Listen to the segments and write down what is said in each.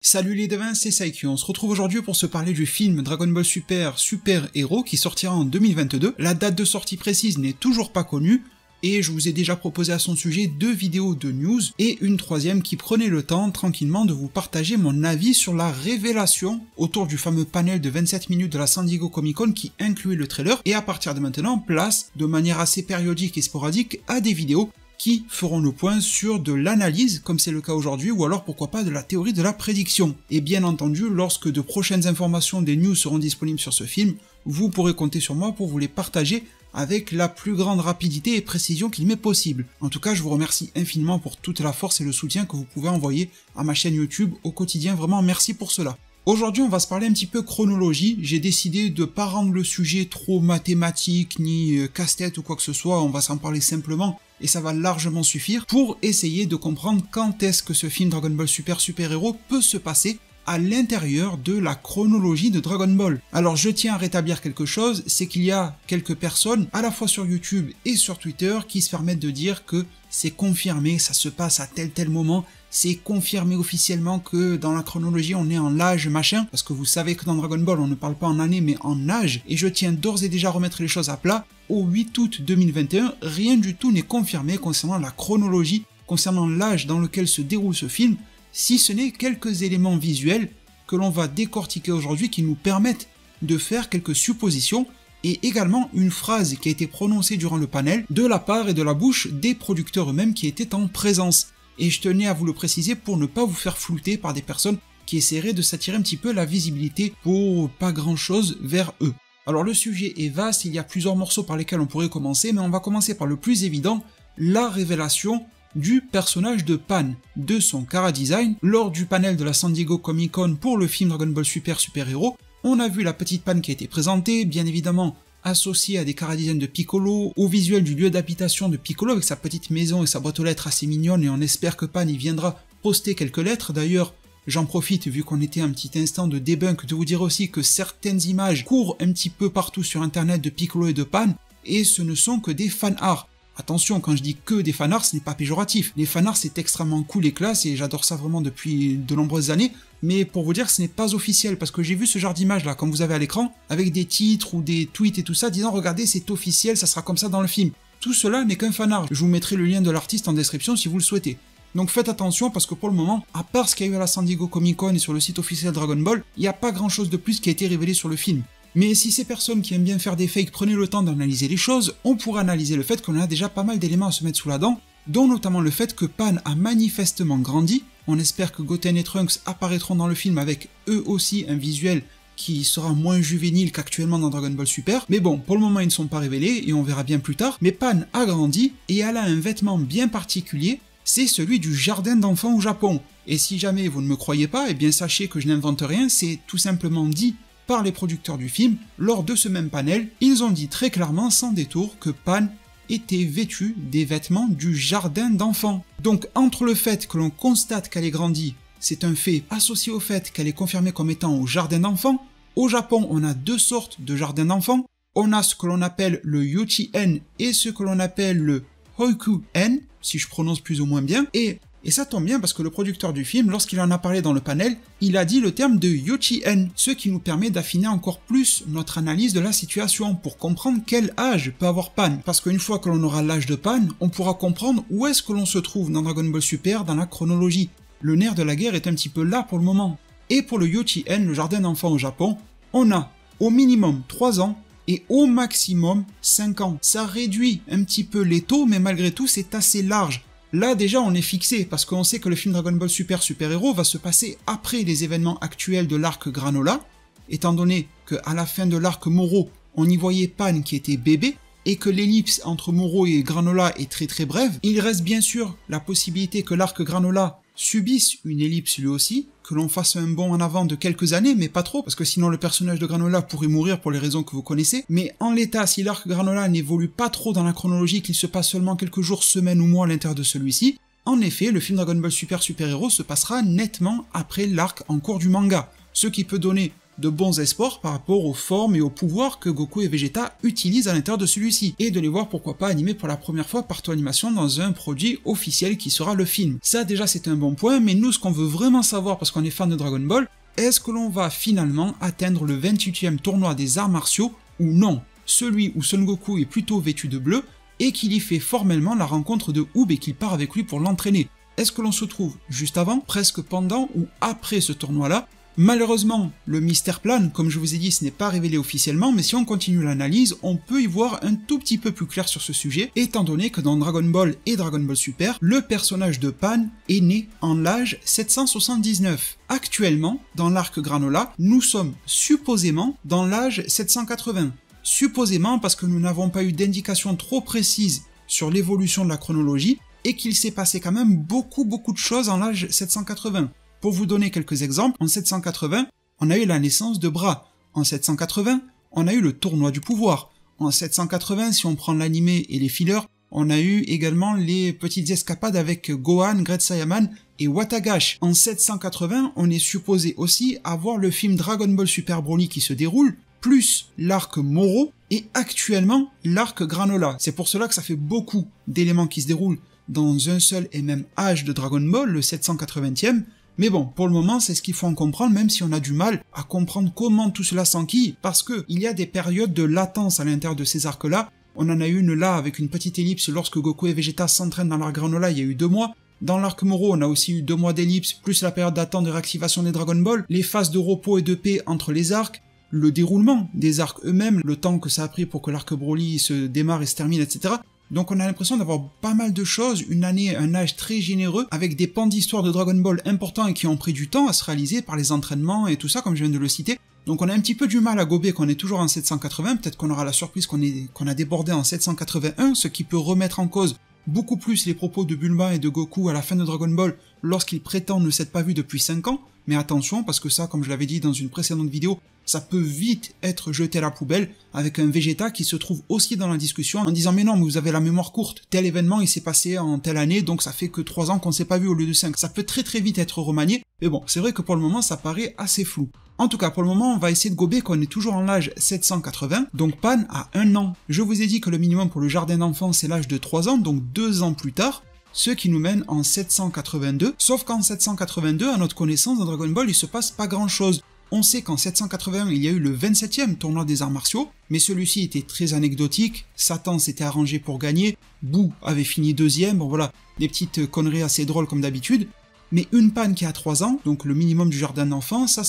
Salut les devins, c'est Saiki, on se retrouve aujourd'hui pour se parler du film Dragon Ball Super Super Hero qui sortira en 2022. La date de sortie précise n'est toujours pas connue, et je vous ai déjà proposé à son sujet 2 vidéos de news, et une troisième qui prenait le temps tranquillement de vous partager mon avis sur la révélation autour du fameux panel de 27 minutes de la San Diego Comic Con qui incluait le trailer, et à partir de maintenant, place, de manière assez périodique et sporadique, à des vidéos qui feront le point sur de l'analyse, comme c'est le cas aujourd'hui, ou alors pourquoi pas de la théorie de la prédiction. Et bien entendu, lorsque de prochaines informations des news seront disponibles sur ce film, vous pourrez compter sur moi pour vous les partager avec la plus grande rapidité et précision qu'il m'est possible. En tout cas, je vous remercie infiniment pour toute la force et le soutien que vous pouvez envoyer à ma chaîne YouTube au quotidien, vraiment merci pour cela. Aujourd'hui, on va se parler un petit peu chronologie. J'ai décidé de pas rendre le sujet trop mathématique, ni casse-tête ou quoi que ce soit, on va s'en parler simplement, et ça va largement suffire pour essayer de comprendre quand est-ce que ce film Dragon Ball Super Super Hero peut se passer à l'intérieur de la chronologie de Dragon Ball. Alors je tiens à rétablir quelque chose, c'est qu'il y a quelques personnes, à la fois sur YouTube et sur Twitter, qui se permettent de dire que c'est confirmé, ça se passe à tel moment, c'est confirmé officiellement que dans la chronologie on est en l'âge machin, parce que vous savez que dans Dragon Ball on ne parle pas en année mais en âge, et je tiens d'ores et déjà à remettre les choses à plat. Au 8 août 2021, rien du tout n'est confirmé concernant la chronologie, concernant l'âge dans lequel se déroule ce film, si ce n'est quelques éléments visuels que l'on va décortiquer aujourd'hui qui nous permettent de faire quelques suppositions, et également une phrase qui a été prononcée durant le panel de la part et de la bouche des producteurs eux-mêmes qui étaient en présence. Et je tenais à vous le préciser pour ne pas vous faire flouter par des personnes qui essaieraient de s'attirer un petit peu la visibilité pour pas grand chose vers eux. Alors le sujet est vaste, il y a plusieurs morceaux par lesquels on pourrait commencer, mais on va commencer par le plus évident, la révélation du personnage de Pan, de son chara-design. Lors du panel de la San Diego Comic Con pour le film Dragon Ball Super Super Hero, on a vu la petite Pan qui a été présentée, bien évidemment associée à des chara-designs de Piccolo, au visuel du lieu d'habitation de Piccolo avec sa petite maison et sa boîte aux lettres assez mignonne, et on espère que Pan y viendra poster quelques lettres. D'ailleurs, j'en profite, vu qu'on était un petit instant de debunk, de vous dire aussi que certaines images courent un petit peu partout sur internet de Piccolo et de Pan, et ce ne sont que des fan-art. Attention, quand je dis que des fanarts, ce n'est pas péjoratif. Les fanarts, c'est extrêmement cool et classe, et j'adore ça vraiment depuis de nombreuses années, mais pour vous dire, ce n'est pas officiel, parce que j'ai vu ce genre d'image là, comme vous avez à l'écran, avec des titres ou des tweets et tout ça, disant « Regardez, c'est officiel, ça sera comme ça dans le film ». Tout cela n'est qu'un fanart. Je vous mettrai le lien de l'artiste en description si vous le souhaitez. Donc faites attention, parce que pour le moment, à part ce qu'il y a eu à la San Diego Comic Con et sur le site officiel Dragon Ball, il n'y a pas grand chose de plus qui a été révélé sur le film. Mais si ces personnes qui aiment bien faire des fakes prenaient le temps d'analyser les choses, on pourrait analyser le fait qu'on a déjà pas mal d'éléments à se mettre sous la dent, dont notamment le fait que Pan a manifestement grandi. On espère que Goten et Trunks apparaîtront dans le film avec eux aussi un visuel qui sera moins juvénile qu'actuellement dans Dragon Ball Super, mais bon, pour le moment ils ne sont pas révélés et on verra bien plus tard. Mais Pan a grandi et elle a un vêtement bien particulier, c'est celui du jardin d'enfants au Japon. Et si jamais vous ne me croyez pas, eh bien sachez que je n'invente rien, c'est tout simplement dit par les producteurs du film. Lors de ce même panel, ils ont dit très clairement, sans détour, que Pan était vêtue des vêtements du jardin d'enfants. Donc entre le fait que l'on constate qu'elle ait grandi, c'est un fait associé au fait qu'elle est confirmée comme étant au jardin d'enfants. Au Japon, on a 2 sortes de jardins d'enfants. On a ce que l'on appelle le Yuchi-en et ce que l'on appelle le Hoiku-en, si je prononce plus ou moins bien, et ça tombe bien parce que le producteur du film, lorsqu'il en a parlé dans le panel, il a dit le terme de Yuchi-en, ce qui nous permet d'affiner encore plus notre analyse de la situation pour comprendre quel âge peut avoir Pan. Parce qu'une fois que l'on aura l'âge de Pan, on pourra comprendre où est-ce que l'on se trouve dans Dragon Ball Super dans la chronologie. Le nerf de la guerre est un petit peu là pour le moment. Et pour le Yuchi-en, le jardin d'enfants au Japon, on a au minimum 3 ans et au maximum 5 ans. Ça réduit un petit peu les taux, mais malgré tout c'est assez large. Là déjà on est fixé, parce qu'on sait que le film Dragon Ball Super Super Hero va se passer après les événements actuels de l'arc Granola, étant donné qu'à la fin de l'arc Moro, on y voyait Pan qui était bébé, et que l'ellipse entre Moro et Granola est très très brève. Il reste bien sûr la possibilité que l'arc Granola subisse une ellipse lui aussi, que l'on fasse un bond en avant de quelques années, mais pas trop, parce que sinon le personnage de Granola pourrait mourir pour les raisons que vous connaissez. Mais en l'état, si l'arc Granola n'évolue pas trop dans la chronologie, qu'il se passe seulement quelques jours, semaines ou mois à l'intérieur de celui-ci, en effet, le film Dragon Ball Super Super Hero se passera nettement après l'arc en cours du manga, ce qui peut donner de bons espoirs par rapport aux formes et aux pouvoirs que Goku et Vegeta utilisent à l'intérieur de celui-ci, et de les voir pourquoi pas animés pour la première fois par Toei Animation dans un produit officiel qui sera le film. Ça déjà c'est un bon point, mais nous ce qu'on veut vraiment savoir parce qu'on est fan de Dragon Ball, est-ce que l'on va finalement atteindre le 28e tournoi des arts martiaux ou non? Celui où Son Goku est plutôt vêtu de bleu et qu'il y fait formellement la rencontre de Oob et qu'il part avec lui pour l'entraîner. Est-ce que l'on se trouve juste avant, presque pendant ou après ce tournoi-là? Malheureusement, le mystère plane, comme je vous ai dit, ce n'est pas révélé officiellement, mais si on continue l'analyse, on peut y voir un tout petit peu plus clair sur ce sujet, étant donné que dans Dragon Ball et Dragon Ball Super, le personnage de Pan est né en l'âge 779. Actuellement, dans l'arc Granola, nous sommes supposément dans l'âge 780. Supposément parce que nous n'avons pas eu d'indication trop précise sur l'évolution de la chronologie, et qu'il s'est passé quand même beaucoup de choses en l'âge 780. Pour vous donner quelques exemples, en 780, on a eu la naissance de Bra. En 780, on a eu le tournoi du pouvoir. En 780, si on prend l'animé et les fillers, on a eu également les petites escapades avec Gohan, Great Saiyaman et Watagash. En 780, on est supposé aussi avoir le film Dragon Ball Super Broly qui se déroule, plus l'arc Moro et actuellement l'arc Granola. C'est pour cela que ça fait beaucoup d'éléments qui se déroulent dans un seul et même âge de Dragon Ball, le 780e, mais bon, pour le moment, c'est ce qu'il faut en comprendre, même si on a du mal à comprendre comment tout cela s'enquille, parce que il y a des périodes de latence à l'intérieur de ces arcs-là. On en a une là, avec une petite ellipse, lorsque Goku et Vegeta s'entraînent dans l'arc Granola, il y a eu 2 mois. Dans l'arc Moro, on a aussi eu 2 mois d'ellipse, plus la période d'attente de réactivation des Dragon Ball, les phases de repos et de paix entre les arcs, le déroulement des arcs eux-mêmes, le temps que ça a pris pour que l'arc Broly se démarre et se termine, etc. Donc on a l'impression d'avoir pas mal de choses, une année, un âge très généreux, avec des pans d'histoire de Dragon Ball importants et qui ont pris du temps à se réaliser par les entraînements et tout ça, comme je viens de le citer. Donc on a un petit peu du mal à gober qu'on est toujours en 780, peut-être qu'on aura la surprise qu'on a débordé en 781, ce qui peut remettre en cause beaucoup plus les propos de Bulma et de Goku à la fin de Dragon Ball lorsqu'ils prétendent ne s'être pas vus depuis 5 ans, mais attention parce que ça, comme je l'avais dit dans une précédente vidéo, ça peut vite être jeté à la poubelle avec un Vegeta qui se trouve aussi dans la discussion en disant mais non, mais vous avez la mémoire courte, tel événement il s'est passé en telle année donc ça fait que 3 ans qu'on s'est pas vu au lieu de 5. Ça peut très vite être remanié, mais bon, c'est vrai que pour le moment ça paraît assez flou. En tout cas, pour le moment, on va essayer de gober qu'on est toujours en l'âge 780, donc Pan a 1 an. Je vous ai dit que le minimum pour le jardin d'enfants c'est l'âge de 3 ans, donc 2 ans plus tard, ce qui nous mène en 782, sauf qu'en 782, à notre connaissance, dans Dragon Ball, il se passe pas grand chose. On sait qu'en 781, il y a eu le 27e tournoi des arts martiaux, mais celui-ci était très anecdotique, Satan s'était arrangé pour gagner, Boo avait fini 2e, bon voilà, des petites conneries assez drôles comme d'habitude, mais une Pan qui a 3 ans, donc le minimum du jardin d'enfants, ça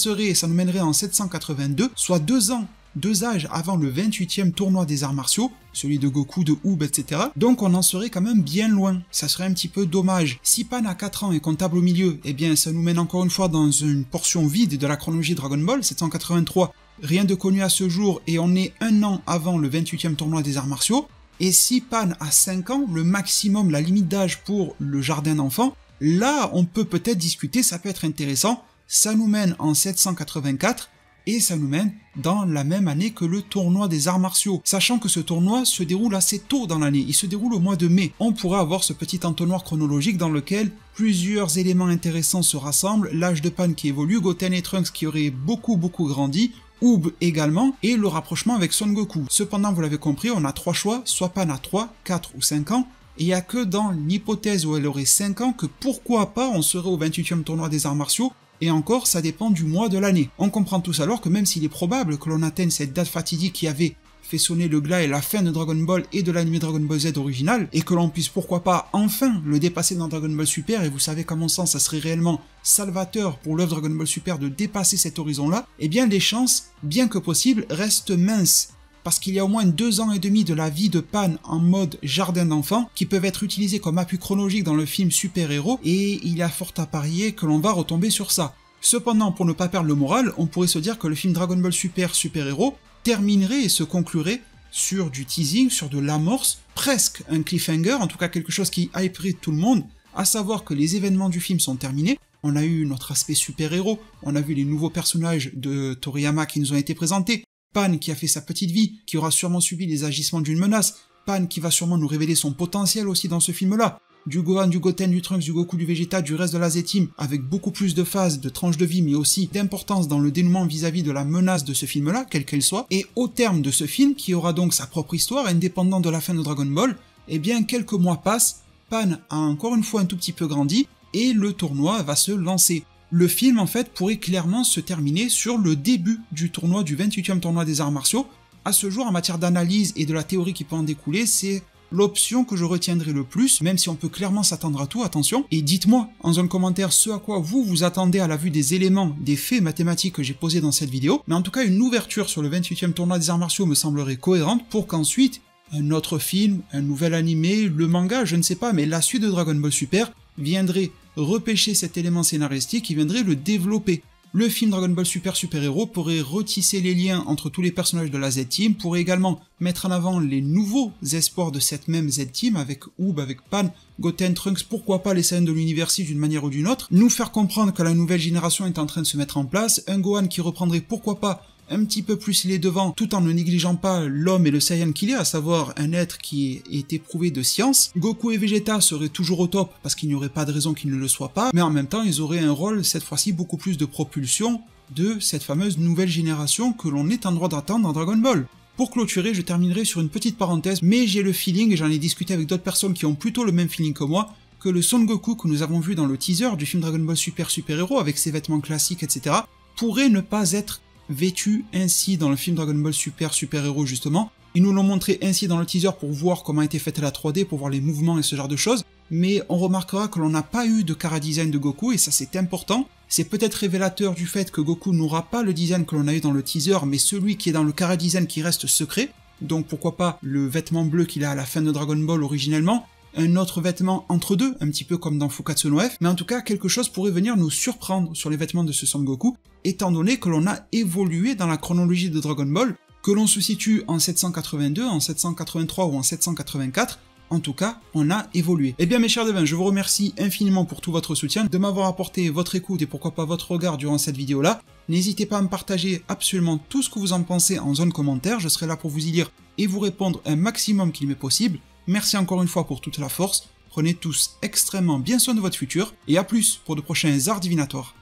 nous mènerait en 782, soit 2 ans, 2 âges avant le 28e tournoi des arts martiaux, celui de Goku, de Oob, etc. Donc on en serait quand même bien loin, ça serait un petit peu dommage. Si Pan a 4 ans et comptable au milieu, eh bien ça nous mène encore une fois dans une portion vide de la chronologie Dragon Ball, 783, rien de connu à ce jour et on est 1 an avant le 28e tournoi des arts martiaux. Et si Pan a 5 ans, le maximum, la limite d'âge pour le jardin d'enfants, là on peut peut-être discuter, ça peut être intéressant, ça nous mène en 784, et ça nous mène dans la même année que le tournoi des arts martiaux. Sachant que ce tournoi se déroule assez tôt dans l'année, il se déroule au mois de mai. On pourra avoir ce petit entonnoir chronologique dans lequel plusieurs éléments intéressants se rassemblent, l'âge de Pan qui évolue, Goten et Trunks qui auraient beaucoup grandi, Oob également, et le rapprochement avec Son Goku. Cependant, vous l'avez compris, on a 3 choix, soit Pan a 3, 4 ou 5 ans, et il n'y a que dans l'hypothèse où elle aurait 5 ans que pourquoi pas on serait au 28e tournoi des arts martiaux, et encore, ça dépend du mois de l'année. On comprend tous alors que même s'il est probable que l'on atteigne cette date fatidique qui avait fait sonner le glas et la fin de Dragon Ball et de l'anime Dragon Ball Z original, et que l'on puisse pourquoi pas enfin le dépasser dans Dragon Ball Super, et vous savez qu'à mon sens ça serait réellement salvateur pour l'œuvre Dragon Ball Super de dépasser cet horizon-là, eh bien les chances, bien que possible, restent minces. Parce qu'il y a au moins 2 ans et demi de la vie de Pan en mode jardin d'enfants qui peuvent être utilisés comme appui chronologique dans le film Super Héros, et il y a fort à parier que l'on va retomber sur ça. Cependant, pour ne pas perdre le moral, on pourrait se dire que le film Dragon Ball Super Héros terminerait et se conclurait sur du teasing, sur de l'amorce, presque un cliffhanger, en tout cas quelque chose qui hyperait tout le monde, à savoir que les événements du film sont terminés, on a eu notre aspect super-héros, on a vu les nouveaux personnages de Toriyama qui nous ont été présentés, Pan qui a fait sa petite vie, qui aura sûrement subi les agissements d'une menace, Pan qui va sûrement nous révéler son potentiel aussi dans ce film-là. du Gohan, du Goten, du Trunks, du Goku, du Vegeta, du reste de la Z-Team, avec beaucoup plus de phases, de tranches de vie, mais aussi d'importance dans le dénouement vis-à-vis de la menace de ce film-là, quelle qu'elle soit, et au terme de ce film, qui aura donc sa propre histoire, indépendant de la fin de Dragon Ball, eh bien quelques mois passent, Pan a encore une fois un tout petit peu grandi, et le tournoi va se lancer. Le film, en fait, pourrait clairement se terminer sur le début du tournoi, du 28e tournoi des arts martiaux. À ce jour, en matière d'analyse et de la théorie qui peut en découler, c'est l'option que je retiendrai le plus, même si on peut clairement s'attendre à tout, attention. Et dites-moi en zone commentaire ce à quoi vous vous attendez à la vue des éléments, des faits mathématiques que j'ai posés dans cette vidéo. Mais en tout cas, une ouverture sur le 28e tournoi des arts martiaux me semblerait cohérente pour qu'ensuite, un autre film, un nouvel animé, le manga, je ne sais pas, mais la suite de Dragon Ball Super viendrait repêcher cet élément scénaristique qui viendrait le développer. Le film Dragon Ball Super Super Hero pourrait retisser les liens entre tous les personnages de la Z-Team, pourrait également mettre en avant les nouveaux espoirs de cette même Z-Team, avec Oob, avec Pan, Goten, Trunks, pourquoi pas les scènes de l'univers d'une manière ou d'une autre, nous faire comprendre que la nouvelle génération est en train de se mettre en place, un Gohan qui reprendrait pourquoi pas un petit peu plus les devants, tout en ne négligeant pas l'homme et le Saiyan qu'il est, à savoir un être qui est éprouvé de science. Goku et Vegeta seraient toujours au top, parce qu'il n'y aurait pas de raison qu'ils ne le soient pas, mais en même temps, ils auraient un rôle, cette fois-ci, beaucoup plus de propulsion de cette fameuse nouvelle génération que l'on est en droit d'attendre dans Dragon Ball. Pour clôturer, je terminerai sur une petite parenthèse, mais j'ai le feeling, et j'en ai discuté avec d'autres personnes qui ont plutôt le même feeling que moi, que le Son Goku que nous avons vu dans le teaser du film Dragon Ball Super Super Hero, avec ses vêtements classiques, etc., pourrait ne pas être vêtu ainsi dans le film Dragon Ball Super Super Hero justement. Ils nous l'ont montré ainsi dans le teaser pour voir comment était faite la 3D, pour voir les mouvements et ce genre de choses, mais on remarquera que l'on n'a pas eu de chara design de Goku, et ça c'est important. C'est peut-être révélateur du fait que Goku n'aura pas le design que l'on a eu dans le teaser, mais celui qui est dans le chara design qui reste secret, donc pourquoi pas le vêtement bleu qu'il a à la fin de Dragon Ball originellement, un autre vêtement entre deux, un petit peu comme dans Fukatsu no F, mais en tout cas quelque chose pourrait venir nous surprendre sur les vêtements de ce Son Goku, étant donné que l'on a évolué dans la chronologie de Dragon Ball, que l'on se situe en 782, en 783 ou en 784, en tout cas, on a évolué. Eh bien mes chers devins, je vous remercie infiniment pour tout votre soutien, de m'avoir apporté votre écoute et pourquoi pas votre regard durant cette vidéo-là. N'hésitez pas à me partager absolument tout ce que vous en pensez en zone commentaire, je serai là pour vous y lire et vous répondre un maximum qu'il m'est possible. Merci encore une fois pour toute la force, prenez tous extrêmement bien soin de votre futur, et à plus pour de prochains arts divinatoires.